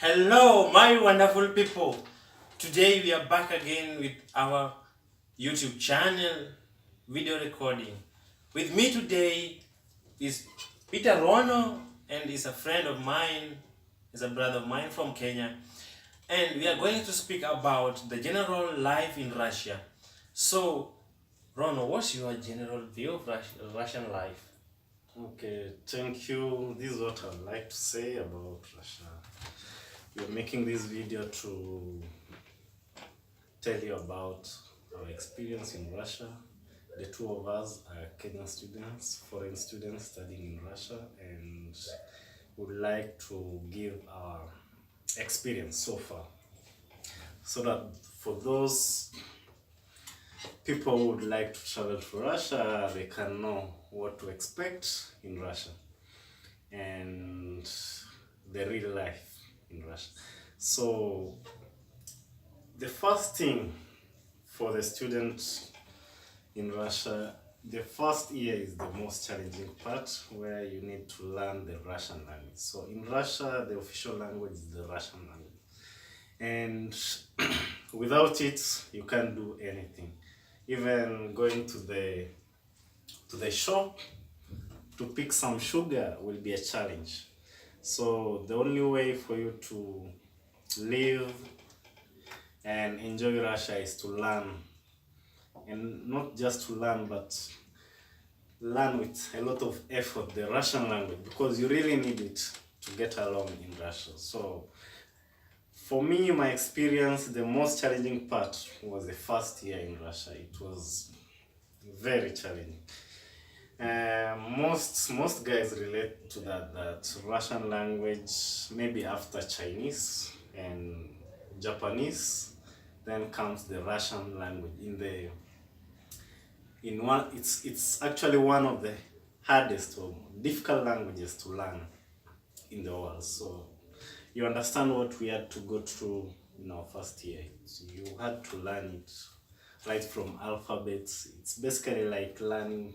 Hello, my wonderful people. Today we are back again with our YouTube channel video recording. With me today is Peter Rono, and is a friend of mine, is a brother of mine from Kenya. And we are going to speak about the general life in Russia. So, Rono, what's your general view of Russian life? Okay, thank you. This is what I'd like to say about Russia. We're making this video to tell you about our experience in Russia. The two of us are Kenyan students, foreign students studying in Russia, and would like to give our experience so far, so that for those people who would like to travel to Russia, they can know what to expect in Russia and the real life in Russia. So the first thing for the students in Russia, the first year is the most challenging part, where you need to learn the Russian language. So in Russia, the official language is the Russian language, and without it, you can't do anything. Even going to the shop to pick some sugar will be a challenge. So the only way for you to live and enjoy Russia is to learn, and not just to learn, but learn with a lot of effort the Russian language, because you really need it to get along in Russia. So for me, my experience, the most challenging part was the first year in Russia. It was very challenging. Most guys relate to that Russian language maybe after Chinese and Japanese, then comes the Russian language. It's actually one of the hardest or difficult languages to learn in the world. So you understand what we had to go through in our first year. So you had to learn it right from alphabets. It's basically like learning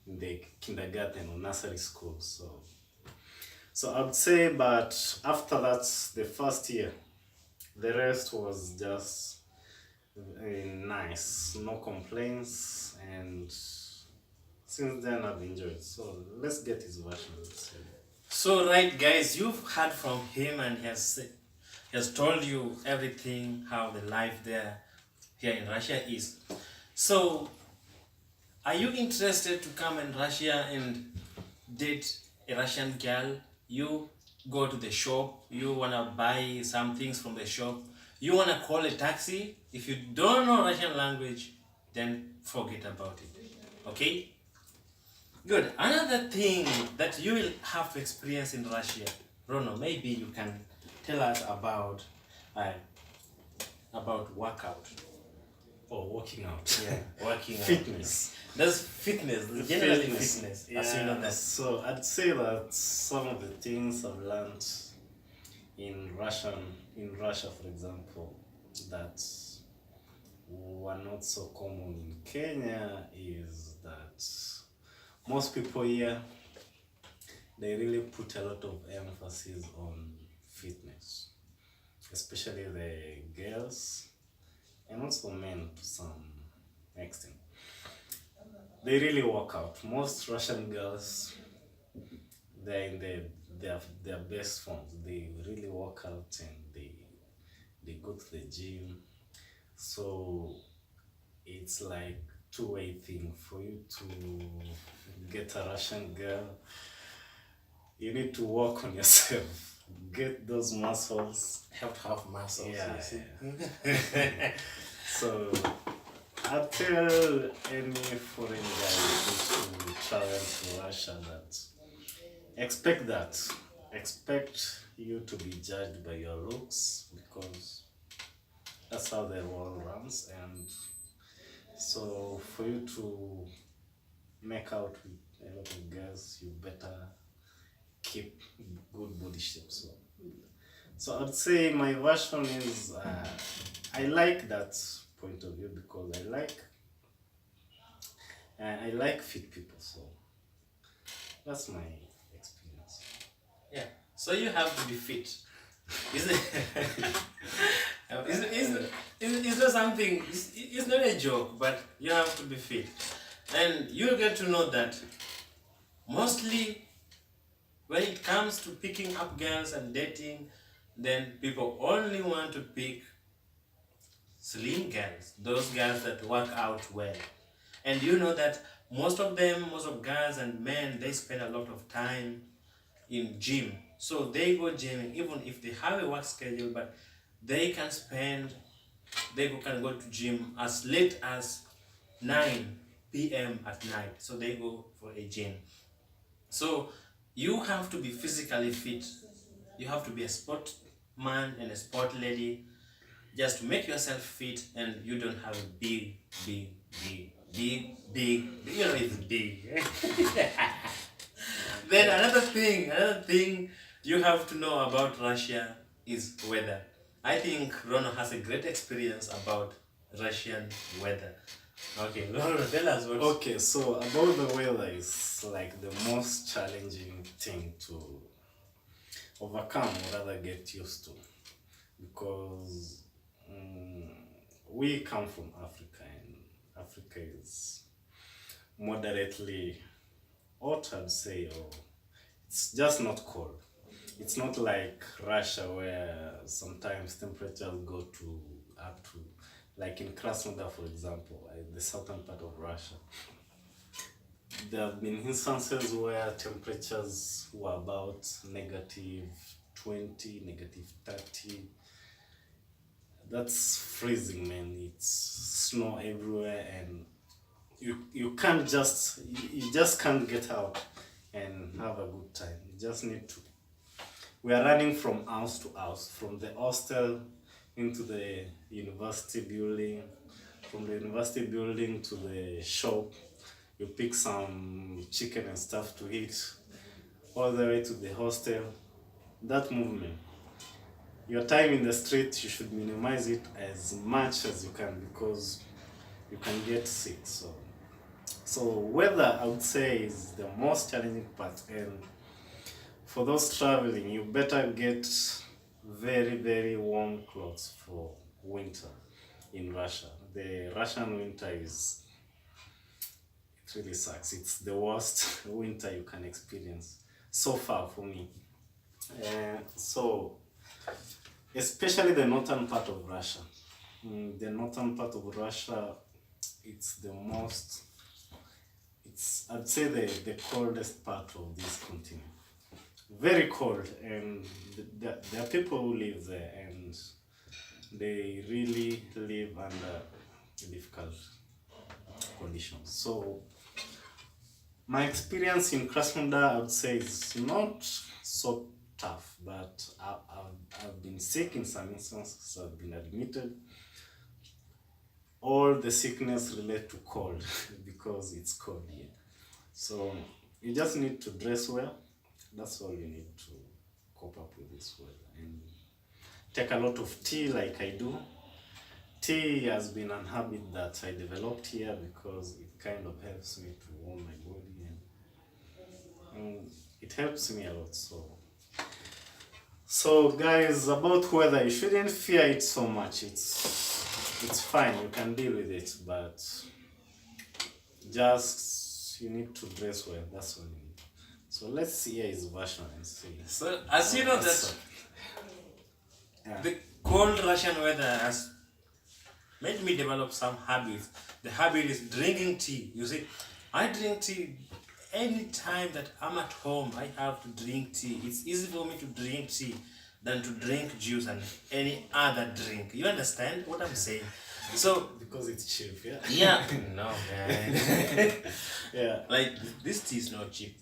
in the kindergarten or nursery school. So I'd say, but after that, the first year, the rest was just nice, no complaints, and since then I've enjoyed. So let's get his version. So, right, guys, you've heard from him, and he has told you everything how the life there here in Russia is. So, are you interested to come in Russia and date a Russian girl? You go to the shop, you wanna buy some things from the shop, you wanna call a taxi. If you don't know Russian language, then forget about it. Okay? Good. Another thing that you will have to experience in Russia, Rono, maybe you can tell us uh, about workout. Or working out. Yeah, working out. Fitness. That's fitness, generally fitness. As you know Yeah, that. so I'd say that some of the things I've learned in Russia, for example, that were not so common in Kenya, is that most people here, they really put a lot of emphasis on fitness, especially the girls and also men to some extent. They really work out. Most Russian girls, they're in their best forms. They really work out, and they go to the gym. So it's like two-way thing. For you to get a Russian girl, you need to work on yourself. Get those muscles. Have to have muscles. Yeah, You see? yeah. So I tell any foreign guy who to travel to Russia that expect you to be judged by your looks, because that's how the world runs. And so for you to make out with a lot of girls, you better keep good body shape. So I'd say my version is I like that point of view, because I like fit people. So that's my experience. Yeah. So you have to be fit. Is it? It's not something. It's not a joke, but you have to be fit, and you'll get to know that mostly when it comes to picking up girls and dating, then people only want to pick slim girls, those girls that work out well. And you know that most of them, most of girls and men, they spend a lot of time in gym. So they go gymming even if they have a work schedule, but they can spend, can go to gym as late as 9 p.m. at night. So they go for a gym. So you have to be physically fit. You have to be a sport man and a sport lady just to make yourself fit, and you don't have a big, you know it's big. Then another thing you have to know about Russia is weather. I think Rono has a great experience about Russian weather. Okay, Rono, tell us what. Okay, so about the weather is like the most challenging thing to overcome or rather get used to, because we come from Africa, and Africa is moderately hot, I'd say, or it's just not cold. It's not like Russia where sometimes temperatures go to up to, like in Krasnodar, for example, the southern part of Russia. There have been instances where temperatures were about -20, -30. That's freezing, man. It's snow everywhere, and you can't just you just can't get out and have a good time. You just need to. We are running from house to house, from the hostel into the university building, from the university building to the shop. You pick some chicken and stuff to eat, all the way to the hostel. That movement. Your time in the street, you should minimize it as much as you can, because you can get sick. So weather, I would say, is the most challenging part. And for those traveling, you better get very, very warm clothes for winter in Russia. The Russian winter it really sucks. It's the worst winter you can experience so far for me. So especially the northern part of Russia. The northern part of Russia, it's the most, I'd say, the coldest part of this continent. Very cold, and there are people who live there, and they really live under difficult conditions. So my experience in Krasnodar, I would say, is not so tough, but I've been sick in some instances. I've been admitted. All the sickness relate to cold because it's cold here. So you just need to dress well. That's all you need to cope up with this weather. And take a lot of tea like I do. Tea has been a habit that I developed here because it kind of helps me to warm my body, and it helps me a lot. So guys, about weather, you shouldn't fear it so much. It's fine, you can deal with it, but just you need to dress well. That's all you need. So let's see his version and see. So as you know that the cold Russian weather has made me develop some habits. The habit is drinking tea. You see, I drink tea any time that I'm at home. I have to drink tea. It's easy for me to drink tea than to drink juice and any other drink. You understand what I'm saying? So because it's cheap, yeah. Yeah. No, man. Yeah. Like this tea is not cheap,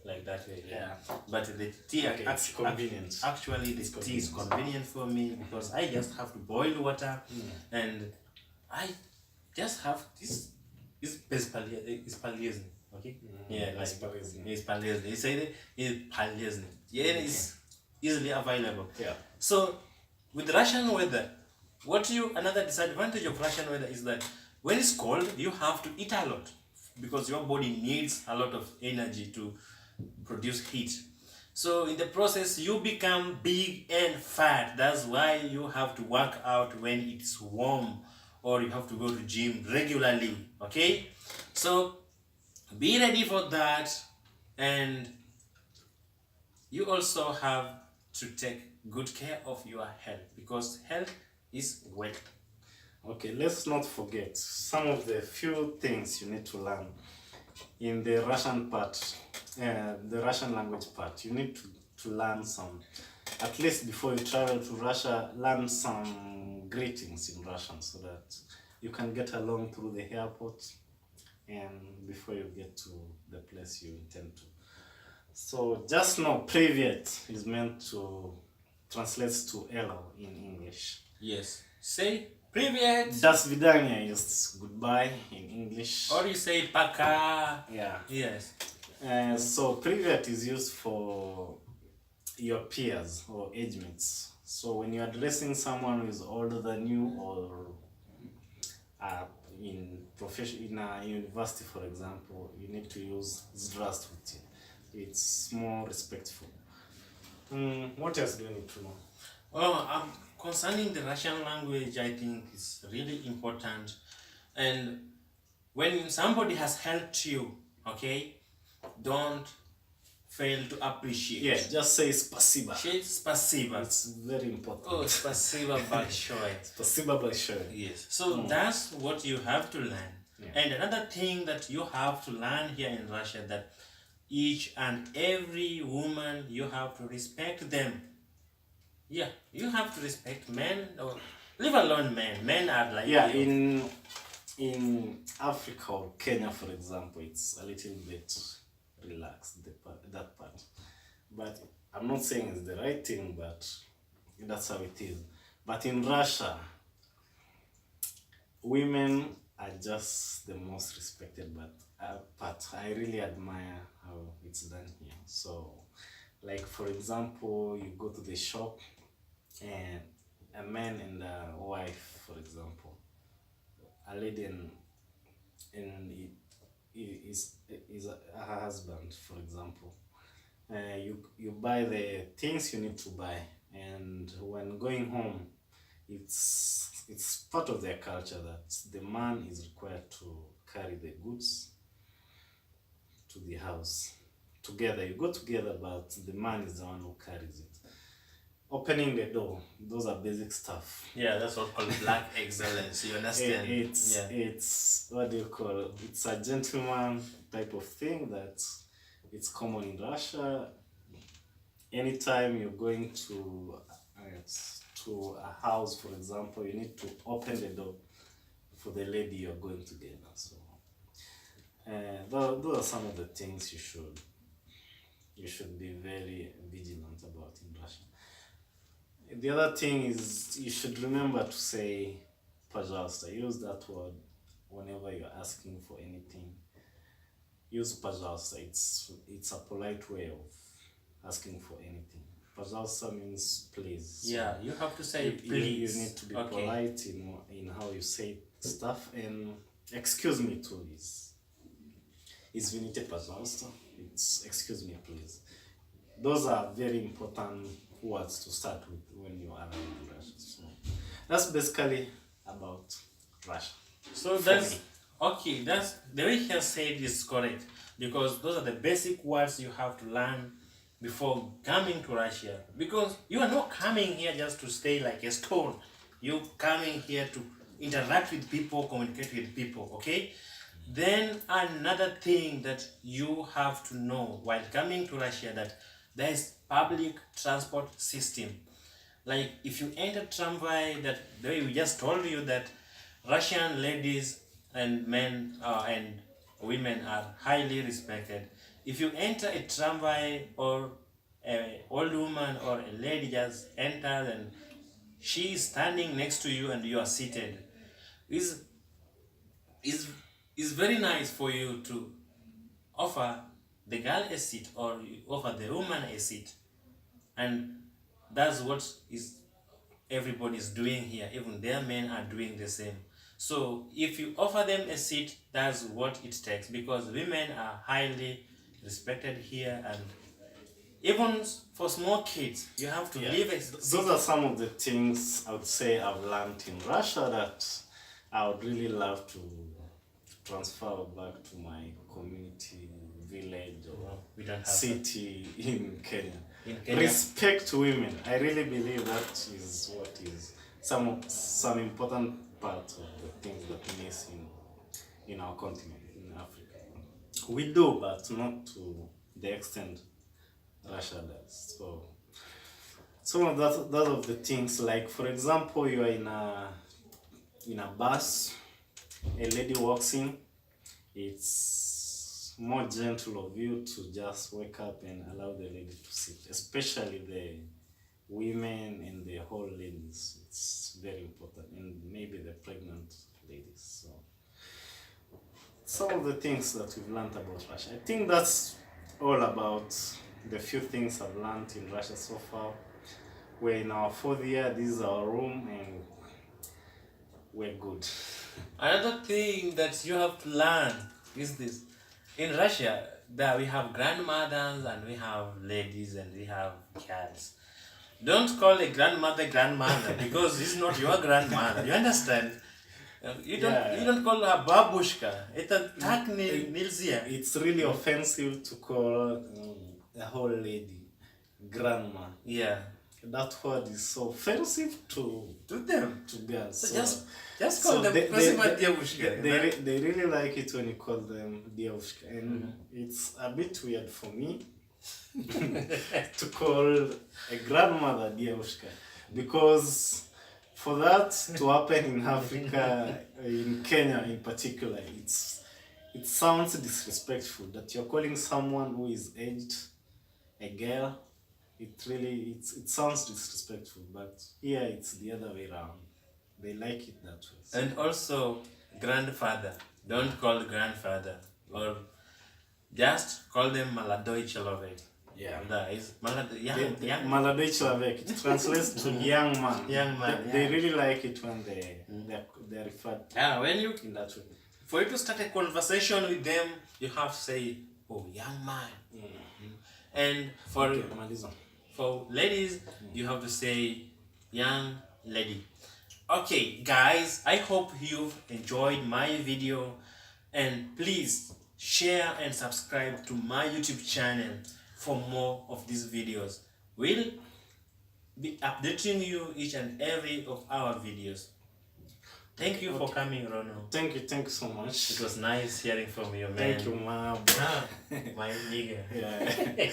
like that way. Yeah. But the tea, Okay, it's convenient. Actually, the tea is convenient for me because I just have to boil water, and I just have this. It's basically it's palliating. Okay. Yeah, like it's palliating. They say it's palliating. Yeah, it's easily available. Yeah. So with Russian weather, another disadvantage of Russian weather is that when it's cold, you have to eat a lot because your body needs a lot of energy to produce heat. So in the process, you become big and fat. That's why you have to work out when it's warm, or you have to go to gym regularly. Okay, so be ready for that, and you also have to take good care of your health, because health is wealth. Okay, let's not forget some of the few things you need to learn in the Russian part, the Russian language part. You need to learn some, at least before you travel to Russia, learn some greetings in Russian so that you can get along through the airport and before you get to the place you intend to. So just know Privet is meant to translate to hello in English. Yes. Say привет. Das vidania is goodbye in English. Or you say пока. Yeah. Yes. So Privet is used for your peers or age mates. So when you're addressing someone who is older than you, or in a university, for example, you need to use здравствуйте. It's more respectful. What else do you need to know? Well, concerning the Russian language, I think it's really important. And when somebody has helped you, okay, don't fail to appreciate. Yeah, just say спасибо. Say spasiba. It's very important. Oh, spasiba большое. Спасибо большое. Yes. So that's what you have to learn. Yeah. And another thing that you have to learn here in Russia, that each and every woman, you have to respect them. Yeah, you have to respect men, or leave alone men. Men are like Yeah, you. in Africa or Kenya, for example, it's a little bit relaxed, that part. But I'm not saying it's the right thing, but that's how it is. But in Russia, women are just the most respected, but I really admire how it's done here. So, like for example, you go to the shop and a man and a wife, for example, a lady and is her husband, for example. You buy the things you need to buy, and when going home, it's part of their culture that the man is required to carry the goods to the house together. You go together, but the man is the one who carries it. Opening the door, those are basic stuff. Yeah, that's what called black excellence. You understand? It's what do you call it? It's a gentleman type of thing that it's common in Russia. Anytime you're going to a house, for example, you need to open the door for the lady you're going together. So those are some of the things you should be very vigilant about in Russia. The other thing is you should remember to say пожалуйста. Use that word whenever you're asking for anything. Use пожалуйста. It's a polite way of asking for anything. Пожалуйста means please. Yeah, you have to say please. You need to be polite in how you say stuff. And excuse me too is извините пожалуйста. It's excuse me please. Those are very important words to start with when you are in Russia. So that's basically about Russia. So that's okay. That's the way he has said is correct, because those are the basic words you have to learn before coming to Russia. Because you are not coming here just to stay like a stone. You're coming here to interact with people, communicate with people. Okay. Then another thing that you have to know while coming to Russia, that there is public transport system. Like if you enter tramway, that the way we just told you that Russian ladies and men and women are highly respected. If you enter a tramway, or an old woman or a lady just enters and she is standing next to you and you are seated, is very nice for you to offer the girl a seat, or you offer the woman a seat. And that's what is everybody's doing here. Even their men are doing the same. So if you offer them a seat, that's what it takes, because women are highly respected here, and even for small kids, you have to live a Those are some of the things I would say I've learned in Russia that I would really love to transfer back to my community, village, or we don't have city in Kenya. in Kenya. Respect women. I really believe that is what is some important part of the things that miss in our continent, in Africa. We do, but not to the extent Russia does. So some of that of the things, like for example, you are in a bus, a lady walks in, it's more gentle of you to just wake up and allow the lady to sit, especially the women and the whole ladies. It's very important, and maybe the pregnant ladies. So some of the things that we've learned about Russia. I think that's all about the few things I've learned in Russia so far. We're in our 4th year, this is our room, and we're good. Another thing that you have to learn is this. In Russia, that we have grandmothers and we have ladies and we have girls. Don't call a grandmother grandmother because it's not your grandmother. You understand? You don't call her babushka. It's a nilzia. It's really offensive to call a whole lady grandma. Yeah. That word is so offensive to them. To girls. So just call them devushka. They really like it when you call them devushka, and it's a bit weird for me to call a grandmother devushka, because for that to happen in Africa, in Kenya in particular, it sounds disrespectful that you're calling someone who is aged a girl. It sounds disrespectful, but here it's the other way around. They like it that way. So. And also grandfather. Don't call grandfather, or just call them Maladoi Chelovek. Yeah. That is young. Maladoi Chelovek. It translates to young man. Young man. They really like it when they're referred to. Yeah, when you in that way. For you to start a conversation with them, you have to say, "Oh, young man." And for ladies, you have to say young lady. Okay, guys, I hope you've enjoyed my video, and please share and subscribe to my YouTube channel for more of these videos. We'll be updating you each and every of our videos. Thank you for coming, Ronald. Thank you so much. It was nice hearing from you, man. Thank you, ma'am. My nigga. Yeah.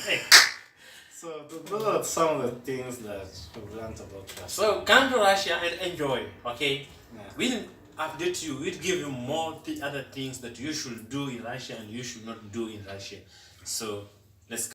So those are some of the things that we've learned about Russia. So come to Russia and enjoy, okay? Yeah. We'll update you, we'll give you more other things that you should do in Russia and you should not do in Russia. So let's